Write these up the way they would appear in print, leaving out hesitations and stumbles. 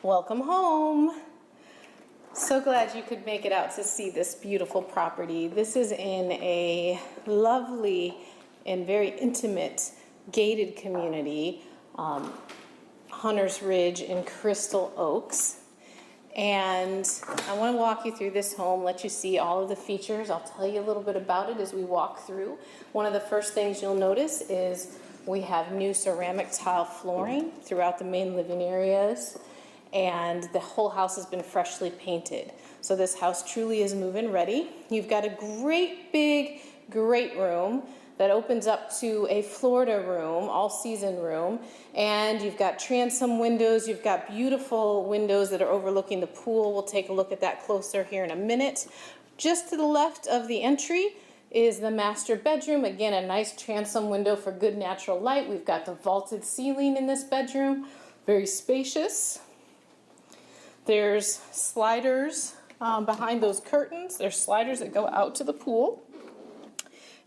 Welcome home. So glad you could make it out to see this beautiful property. This is in a lovely and very intimate gated community, Hunter's Ridge in Crystal Oaks. And I want to walk you through this home, let you see all of the features. I'll tell you a little bit about it as we walk through. One of the first things you'll notice is we have new ceramic tile flooring throughout the main living areas, and the whole house has been freshly painted. So this house truly is move-in ready. You've got a great big great room that opens up to a Florida room, all-season room, and you've got transom windows. You've got beautiful windows that are overlooking the pool. We'll take a look at that closer here in a minute. Just to the left of the entry is the master bedroom. Again, a nice transom window for good natural light. We've got the vaulted ceiling in this bedroom, very spacious. There's sliders behind those curtains. There's sliders that go out to the pool.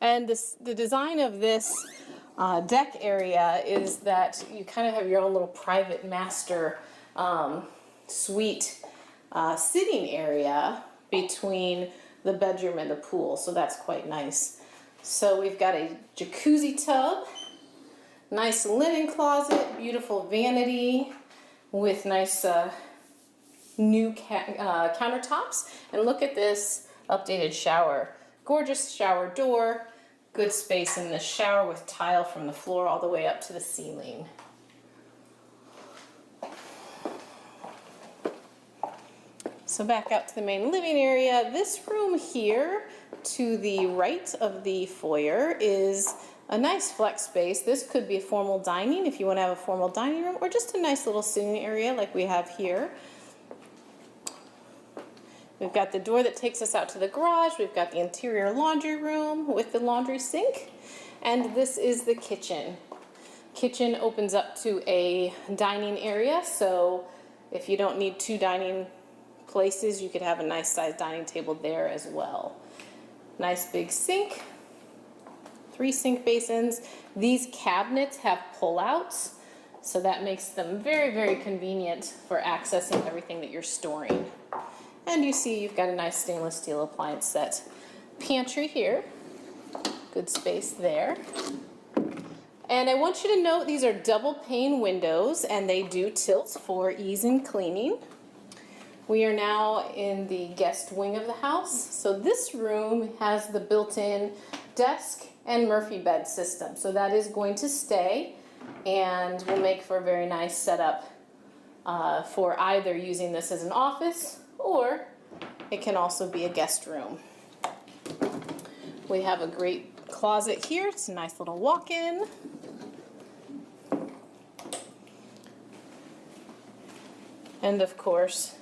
And the design of this deck area is that you kind of have your own little private master suite sitting area between the bedroom and the pool. So that's quite nice. So we've got a jacuzzi tub, nice linen closet, beautiful vanity with nice new countertops. And look at this updated shower. Gorgeous shower door, good space in the shower with tile from the floor all the way up to the ceiling. So back out to the main living area. This room here to the right of the foyer is a nice flex space. This could be a formal dining if you want to have a formal dining room, or just a nice little sitting area like we have here. We've got the door that takes us out to the garage. We've got the interior laundry room with the laundry sink. And this is the kitchen. Kitchen opens up to a dining area, so if you don't need two dining places, you could have a nice sized dining table there as well. Nice big sink, 3 sink basins. These cabinets have pull-outs, so that makes them very, very convenient for accessing everything that you're storing. And you see you've got a nice stainless steel appliance set. Pantry here, good space there. And I want you to note these are double pane windows, and they do tilt for ease in cleaning. We are now in the guest wing of the house. So this room has the built-in desk and Murphy bed system. So that is going to stay and will make for a very nice setup for either using this as an office, or it can also be a guest room. We have a great closet here. It's a nice little walk-in. And of course,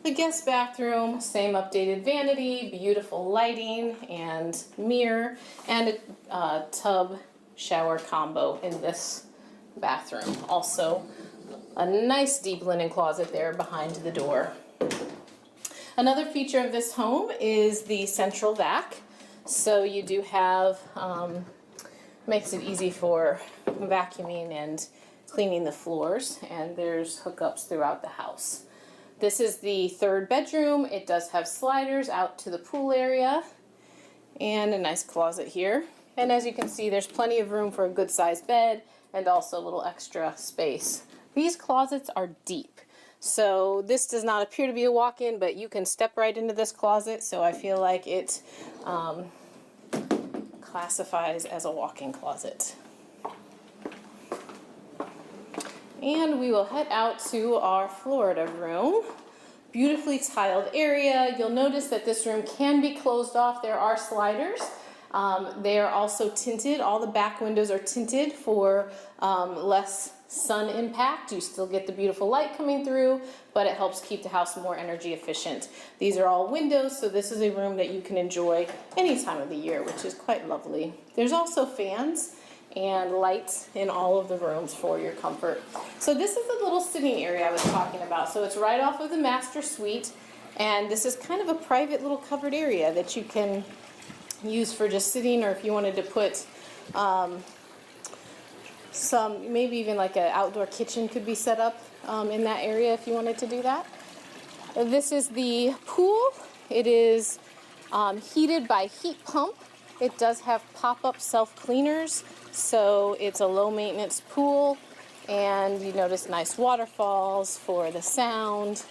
the guest bathroom, same updated vanity, beautiful lighting and mirror, and a tub shower combo in this bathroom. Also, a nice deep linen closet there behind the door. Another feature of this home is the central vac. So you do have, makes it easy for vacuuming and cleaning the floors, and there's hookups throughout the house. This is the third bedroom. It does have sliders out to the pool area and a nice closet here. And as you can see, there's plenty of room for a good sized bed and also a little extra space. These closets are deep. So this does not appear to be a walk-in, but you can step right into this closet, so I feel like it classifies as a walk-in closet. And we will head out to our Florida room. Beautifully tiled area. You'll notice that this room can be closed off. There are sliders. They are also tinted. All the back windows are tinted for less sun impact. You still get the beautiful light coming through, but it helps keep the house more energy efficient. These are all windows, so this is a room that you can enjoy any time of the year, which is quite lovely. There's also fans and lights in all of the rooms for your comfort. So this is the little sitting area I was talking about. So it's right off of the master suite, and this is kind of a private little covered area that you can use for just sitting, or if you wanted to put maybe even like an outdoor kitchen could be set up in that area if you wanted to do that. This is the pool. It is heated by heat pump. It does have pop-up self-cleaners, so it's a low-maintenance pool, and you notice nice waterfalls for the sound.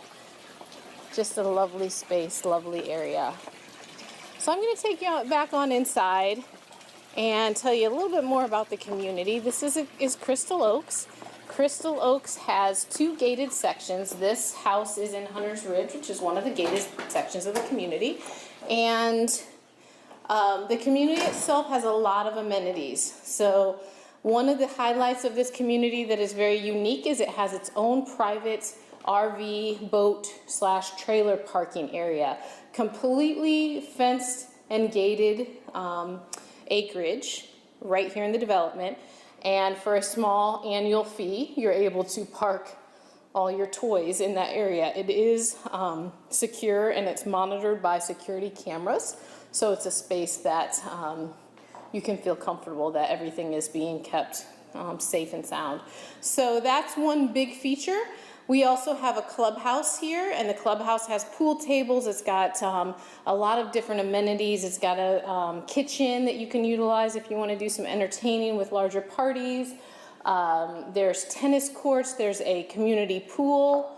Just a lovely space, lovely area. So I'm going to take you back on inside and tell you a little bit more about the community. This is Crystal Oaks. Crystal Oaks has 2 gated sections. This house is in Hunter's Ridge, which is one of the gated sections of the community. And the community itself has a lot of amenities. So one of the highlights of this community that is very unique is it has its own private RV, boat / trailer parking area. Completely fenced and gated acreage right here in the development. And for a small annual fee, you're able to park all your toys in that area. It is secure and it's monitored by security cameras. So it's a space that you can feel comfortable that everything is being kept safe and sound. So that's one big feature. We also have a clubhouse here, and the clubhouse has pool tables. It's got a lot of different amenities. It's got a kitchen that you can utilize if you want to do some entertaining with larger parties. There's tennis courts. There's a community pool.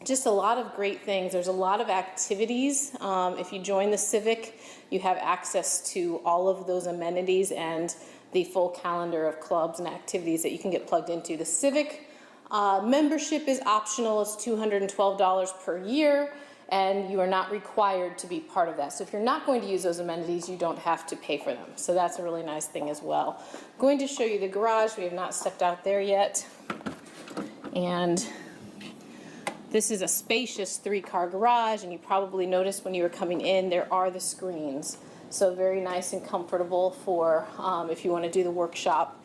Just a lot of great things. There's a lot of activities. If you join the Civic, you have access to all of those amenities and the full calendar of clubs and activities that you can get plugged into. The Civic membership is optional. It's $212 per year, and you are not required to be part of that. So if you're not going to use those amenities, you don't have to pay for them. So that's a really nice thing as well. I'm going to show you the garage. We have not stepped out there yet. And this is a spacious 3-car garage, and you probably noticed when you were coming in, there are the screens. So very nice and comfortable for if you want to do the workshop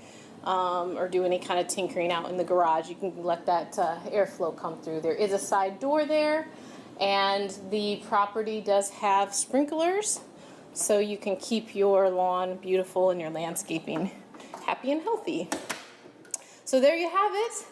or do any kind of tinkering out in the garage. You can let that airflow come through. There is a side door there, and the property does have sprinklers, so you can keep your lawn beautiful and your landscaping happy and healthy. So there you have it.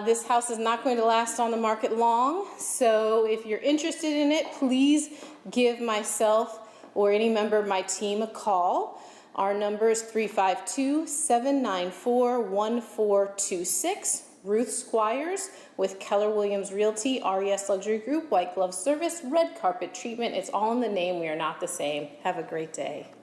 This house is not going to last on the market long, so if you're interested in it, please give myself or any member of my team a call. Our number is 352-794-1426. Ruth Squires with Keller Williams Realty, RES Luxury Group, white glove service, red carpet treatment. It's all in the name. We are not the same. Have a great day.